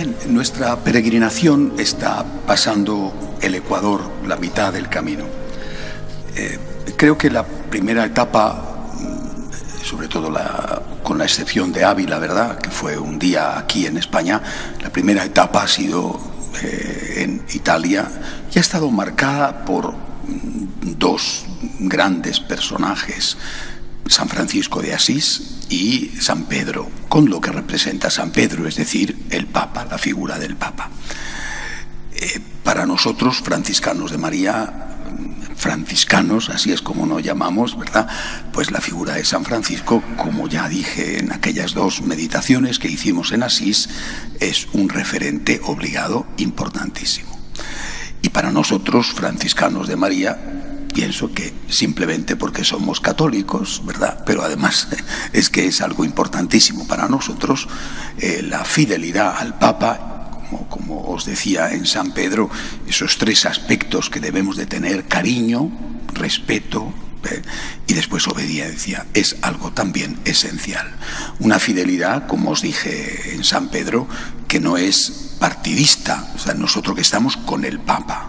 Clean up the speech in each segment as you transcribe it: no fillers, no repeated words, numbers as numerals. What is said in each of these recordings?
Bien, nuestra peregrinación está pasando el Ecuador, la mitad del camino. Creo que la primera etapa, sobre todo con la excepción de Ávila, ¿verdad?, que fue un día aquí en España, la primera etapa ha sido en Italia y ha estado marcada por dos grandes personajes, San Francisco de Asís y San Pedro, con lo que representa San Pedro, es decir, el Papa, la figura del Papa. Para nosotros, franciscanos de María, franciscanos, así es como nos llamamos, ¿verdad?, pues la figura de San Francisco, como ya dije en aquellas dos meditaciones que hicimos en Asís, es un referente obligado importantísimo. Y para nosotros, franciscanos de María, pienso que simplemente porque somos católicos, ¿verdad?, pero además es que es algo importantísimo para nosotros, la fidelidad al Papa, como os decía en San Pedro, esos tres aspectos que debemos de tener: cariño, respeto y después obediencia, es algo también esencial. Una fidelidad, como os dije en San Pedro, que no es partidista. O sea, nosotros que estamos con el Papa,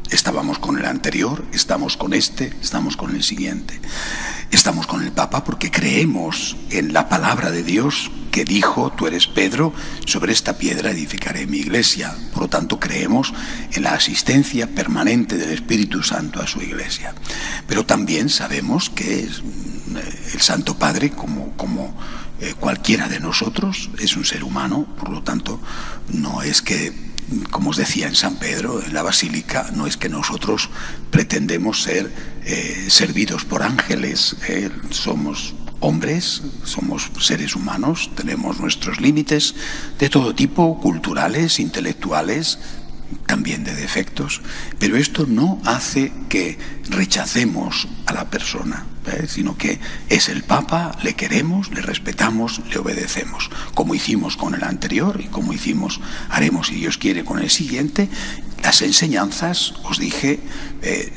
estábamos con el anterior, estamos con este, estamos con el siguiente. Estamos con el Papa porque creemos en la palabra de Dios que dijo: tú eres Pedro, sobre esta piedra edificaré mi iglesia. Por lo tanto, creemos en la asistencia permanente del Espíritu Santo a su iglesia. Pero también sabemos que el Santo Padre, como cualquiera de nosotros, es un ser humano. Por lo tanto, no es que, como os decía en San Pedro, en la Basílica, no es que nosotros pretendemos ser servidos por ángeles. Somos hombres, somos seres humanos, tenemos nuestros límites de todo tipo, culturales, intelectuales, también de defectos, pero esto no hace que rechacemos a la persona, sino que es el Papa, le queremos, le respetamos, le obedecemos, como hicimos con el anterior y como haremos, si Dios quiere, con el siguiente. Las enseñanzas, os dije,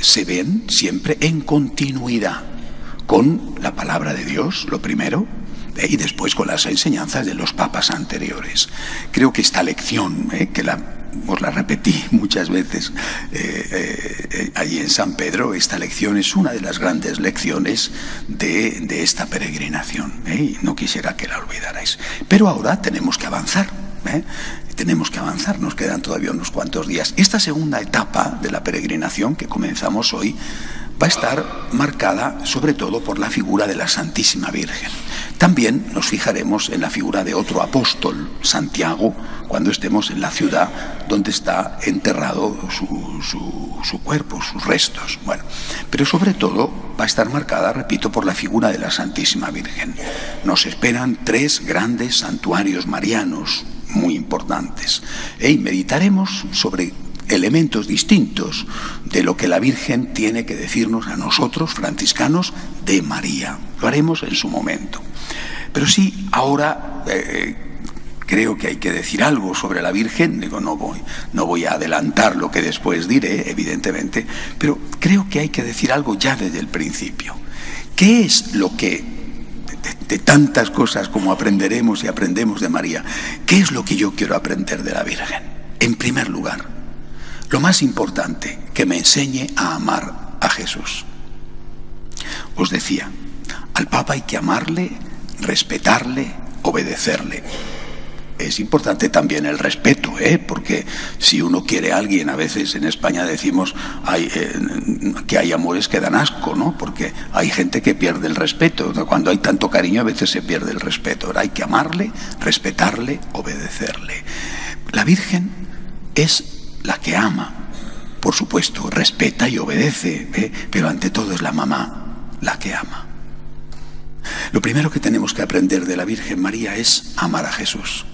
se ven siempre en continuidad con la palabra de Dios, lo primero, y después con las enseñanzas de los papas anteriores. Creo que esta lección, os la repetí muchas veces allí en San Pedro, esta lección es una de las grandes lecciones de esta peregrinación, y no quisiera que la olvidarais. Pero ahora tenemos que avanzar. Tenemos que avanzar, nos quedan todavía unos cuantos días. Esta segunda etapa de la peregrinación que comenzamos hoy va a estar marcada sobre todo por la figura de la Santísima Virgen. También nos fijaremos en la figura de otro apóstol, Santiago, cuando estemos en la ciudad donde está enterrado su cuerpo, sus restos. Bueno, pero sobre todo va a estar marcada, repito, por la figura de la Santísima Virgen. Nos esperan 3 grandes santuarios marianos muy importantes, y meditaremos sobre elementos distintos de lo que la Virgen tiene que decirnos a nosotros, franciscanos de María. Lo haremos en su momento. Pero sí, ahora creo que hay que decir algo sobre la Virgen. Digo, no voy a adelantar lo que después diré, evidentemente, pero creo que hay que decir algo ya desde el principio. ¿Qué es lo que, de tantas cosas como aprenderemos y aprendemos de María, qué es lo que yo quiero aprender de la Virgen? En primer lugar, lo más importante, que me enseñe a amar a Jesús. Os decía, al Papa hay que amarle, respetarle, obedecerle. Es importante también el respeto, porque si uno quiere a alguien, a veces en España decimos que hay amores que dan asco, ¿no? Porque hay gente que pierde el respeto. Cuando hay tanto cariño, a veces se pierde el respeto. Ahora hay que amarle, respetarle, obedecerle. La Virgen es la que ama, por supuesto, respeta y obedece, pero ante todo es la mamá la que ama. Lo primero que tenemos que aprender de la Virgen María es amar a Jesús.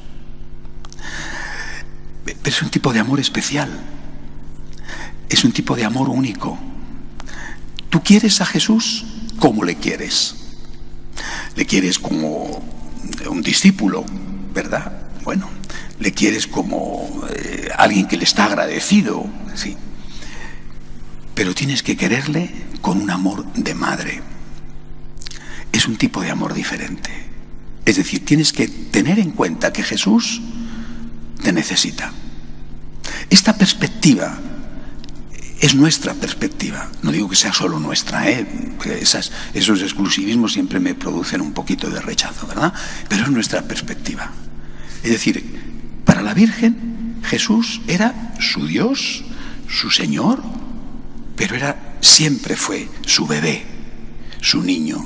Pero es un tipo de amor especial, es un tipo de amor único. ¿Tú quieres a Jesús? ¿Cómo le quieres? ¿Le quieres como un discípulo, verdad? Bueno, le quieres como alguien que le está agradecido, sí. Pero tienes que quererle con un amor de madre. Es un tipo de amor diferente. Es decir, tienes que tener en cuenta que Jesús te necesita. Esta perspectiva es nuestra perspectiva. No digo que sea solo nuestra, porque esos exclusivismos siempre me producen un poquito de rechazo, ¿verdad? Pero es nuestra perspectiva. Es decir, para la Virgen, Jesús era su Dios, su Señor, pero siempre fue su bebé, su niño.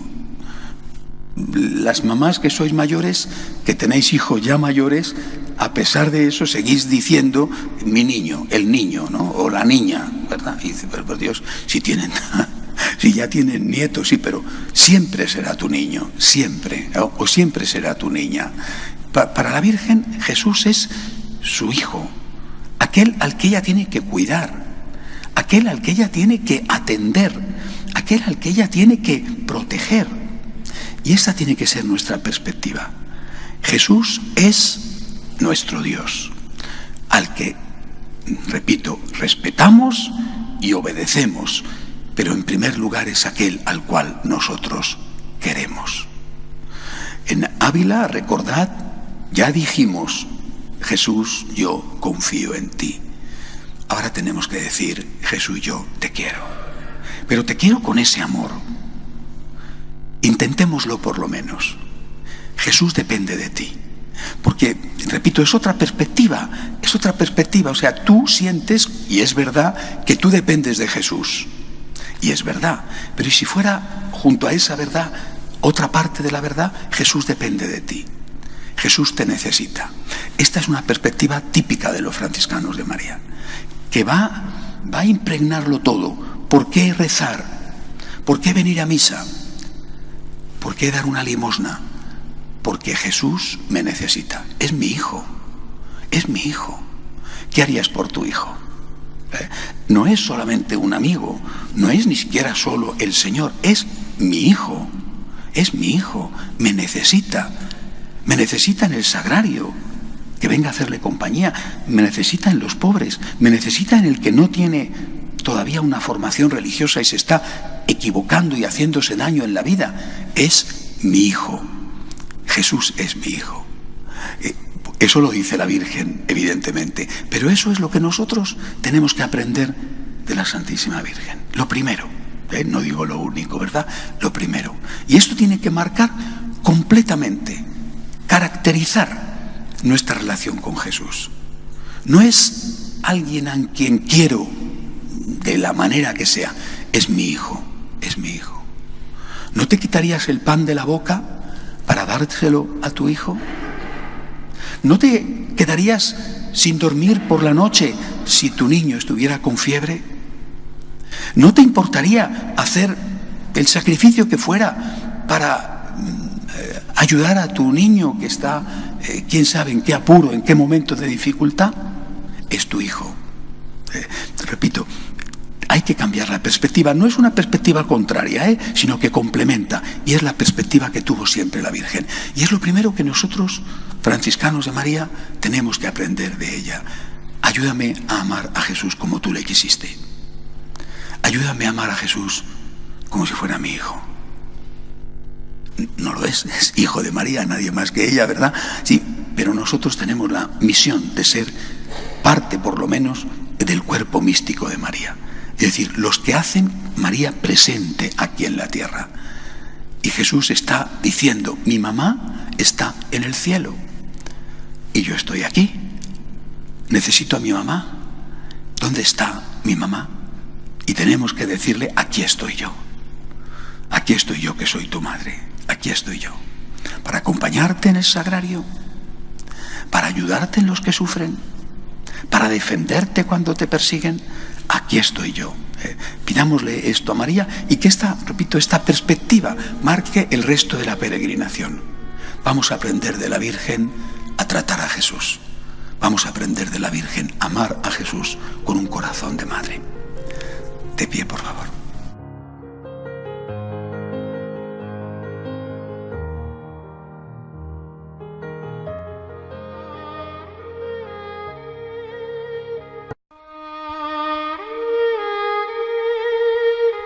Las mamás que sois mayores, que tenéis hijos ya mayores, a pesar de eso seguís diciendo mi niño, el niño, ¿no? O la niña, ¿verdad? Y dice, pero por Dios, si ya tienen nietos, sí, pero siempre será tu niño, siempre, o siempre será tu niña. Para la Virgen, Jesús es su hijo, aquel al que ella tiene que cuidar, aquel al que ella tiene que atender, aquel al que ella tiene que proteger. Y esta tiene que ser nuestra perspectiva. Jesús es nuestro Dios, al que, repito, respetamos y obedecemos, pero en primer lugar es aquel al cual nosotros queremos. En Ávila, recordad, ya dijimos, Jesús, yo confío en ti. Ahora tenemos que decir, Jesús, yo te quiero, pero te quiero con ese amor. Intentémoslo por lo menos. Jesús depende de ti. Porque, repito, es otra perspectiva, o sea, tú sientes, y es verdad, que tú dependes de Jesús, y es verdad, pero ¿y si fuera junto a esa verdad, otra parte de la verdad? Jesús depende de ti, Jesús te necesita. Esta es una perspectiva típica de los franciscanos de María, que va a impregnarlo todo. ¿Por qué rezar? ¿Por qué venir a misa? ¿Por qué dar una limosna? Porque Jesús me necesita. Es mi hijo. Es mi hijo. ¿Qué harías por tu hijo? No es solamente un amigo, no es ni siquiera solo el Señor, es mi hijo. Es mi hijo. Me necesita. Me necesita en el sagrario, que venga a hacerle compañía. Me necesita en los pobres. Me necesita en el que no tiene todavía una formación religiosa y se está equivocando y haciéndose daño en la vida. Es mi hijo. Jesús es mi hijo. Eso lo dice la Virgen, evidentemente, pero eso es lo que nosotros tenemos que aprender de la Santísima Virgen. Lo primero, no digo lo único, ¿verdad? Lo primero. Y esto tiene que marcar completamente, caracterizar nuestra relación con Jesús. No es alguien a quien quiero de la manera que sea, es mi hijo, es mi hijo. ¿No te quitarías el pan de la boca para dárselo a tu hijo? ¿No te quedarías sin dormir por la noche si tu niño estuviera con fiebre? ¿No te importaría hacer el sacrificio que fuera para ayudar a tu niño que está, quién sabe en qué apuro, en qué momento de dificultad? Es tu hijo. Repito, hay que cambiar la perspectiva. No es una perspectiva contraria, sino que complementa. Y es la perspectiva que tuvo siempre la Virgen. Y es lo primero que nosotros, franciscanos de María, tenemos que aprender de ella. Ayúdame a amar a Jesús como tú le quisiste. Ayúdame a amar a Jesús como si fuera mi hijo. No lo es hijo de María, nadie más que ella, ¿verdad? Sí, pero nosotros tenemos la misión de ser parte, por lo menos, del cuerpo místico de María. Es decir, los que hacen María presente aquí en la tierra. Y Jesús está diciendo, mi mamá está en el cielo y yo estoy aquí. Necesito a mi mamá. ¿Dónde está mi mamá? Y tenemos que decirle, aquí estoy yo. Aquí estoy yo que soy tu madre. Aquí estoy yo. Para acompañarte en el sagrario, para ayudarte en los que sufren, para defenderte cuando te persiguen. Aquí estoy yo. Pidámosle esto a María y que esta perspectiva marque el resto de la peregrinación. Vamos a aprender de la Virgen a tratar a Jesús. Vamos a aprender de la Virgen a amar a Jesús con un corazón de madre. De pie, por favor.